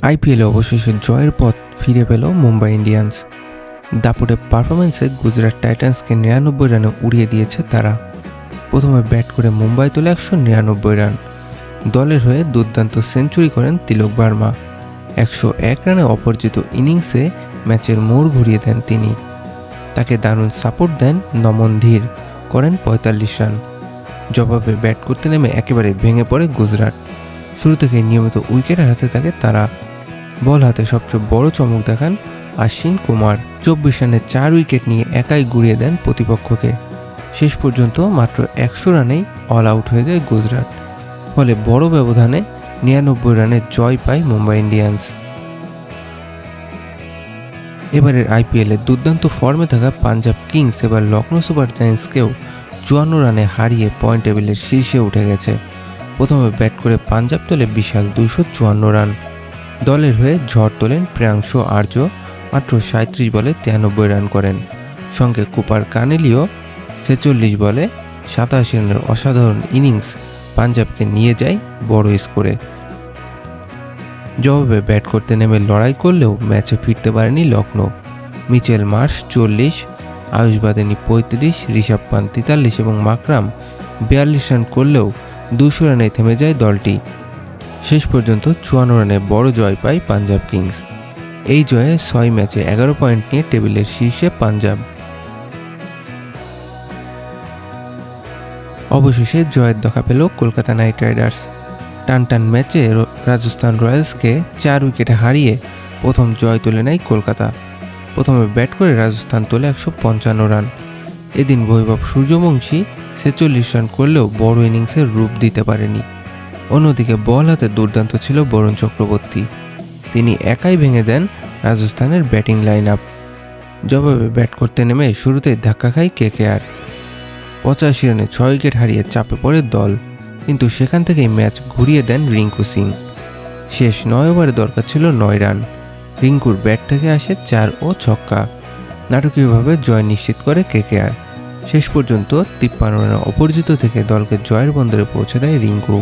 আইপিএলে অবশেষে জয়ের পথ ফিরে পেল মুম্বাই ইন্ডিয়ান্স। দাপুটে পারফরমেন্সে গুজরাট টাইটান্সকে ৯৯ রানে উড়িয়ে দিয়েছে তারা। প্রথমে ব্যাট করে মুম্বাই তোলে ১৯৯ রান। দলের হয়ে দুর্দান্ত সেঞ্চুরি করেন তিলক ভার্মা। ১০১ রানে অপরাজিত ইনিংসে ম্যাচের মোড় ঘুরিয়ে দেন তিনি। তাকে দারুণ সাপোর্ট দেন নমন ধীর, করেন ৪৫ রান। জবাবে ব্যাট করতে নেমে একেবারে ভেঙে পড়ে গুজরাট। শুরু থেকে নিয়মিত উইকেট হারাতে থাকে তারা। বল হাতে সবচেয়ে বড় চমক দেখান অশ্বিন কুমার। ২৪ রানে ৪ উইকেট নিয়ে একাই গুড়িয়ে দেন প্রতিপক্ষকে। শেষ পর্যন্ত মাত্র ১০০ রানেই অল আউট হয়ে যায় গুজরাট। ফলে বড় ব্যবধানে ৯৯ রানের জয় পায় মুম্বাই ইন্ডিয়ান্স। এবারের আইপিএলে দুর্দান্ত ফর্মে থাকা পাঞ্জাব কিংস এবার লখনৌ সুপার জায়ান্টসকেও ৫৪ রানে হারিয়ে পয়েন্ট টেবিলের শীর্ষে উঠে গেছে। প্রথমে ব্যাট করে পাঞ্জাব তোলে বিশাল ২৫৪ রান। দলের হয়ে ঝড় তোলেন প্রিয়াংশু আর্য, মাত্র ৩৭ বলে ৯৩ রান করেন। সঙ্গে কুপার কানেলিও ৪৬ বলে ৮৭ রানের অসাধারণ ইনিংস পাঞ্জাবকে নিয়ে যায় বড় স্কোরে। জবাবে ব্যাট করতে নেমে লড়াই করলেও ম্যাচে ফিরতে পারেনি লখনৌ। মিচেল মার্শ ৪০, আয়ুষ বাদেনি ৩৫, ঋষভ পান্ত ৪৩ এবং মাকরাম ৪২ রান করলেও ২০০ রানে থেমে যায় দলটি। শেষ পর্যন্ত ৫৪ রানে বড় জয় পায় পাঞ্জাব কিংস। এই জয়ে ৬ ম্যাচে ১১ পয়েন্ট নিয়ে টেবিলের শীর্ষে পাঞ্জাব। অবশেষে জয়ের দেখা পেল কলকাতা নাইট রাইডার্স। টানটান ম্যাচে রাজস্থান রয়্যালসকে ৪ উইকেটে হারিয়ে প্রথম জয় তুলে নেয় কলকাতা। প্রথমে ব্যাট করে রাজস্থান তোলে ১৫৫ রান। এদিন বৈভব সূর্যবংশী ৪৬ রান করলেও বড় ইনিংসের রূপ দিতে পারেনি। অন্যদিকে বল হাতে দুর্দান্ত ছিল বরুণ চক্রবর্তী। তিনি একাই ভেঙে দেন রাজস্থানের ব্যাটিং লাইন আপ। জবাবে ব্যাট করতে নেমে শুরুতেই ধাক্কা খায় কেকেআর। ৮৫ রানে ৬ উইকেট হারিয়ে চাপে পড়ে দল, কিন্তু সেখান থেকেই ম্যাচ ঘুরিয়ে দেন রিঙ্কু সিং। শেষ ৯ ওভারে দরকার ছিল ৯ রান। রিঙ্কুর ব্যাট থেকে আসে ৪ ও ছক্কা। নাটকীয়ভাবে জয় নিশ্চিত করে কেকেআর। শেষ পর্যন্ত ৫৩ রানে অপরাজিত থেকে দলকে জয়ের বন্দরে পৌঁছে দেয় রিঙ্কু।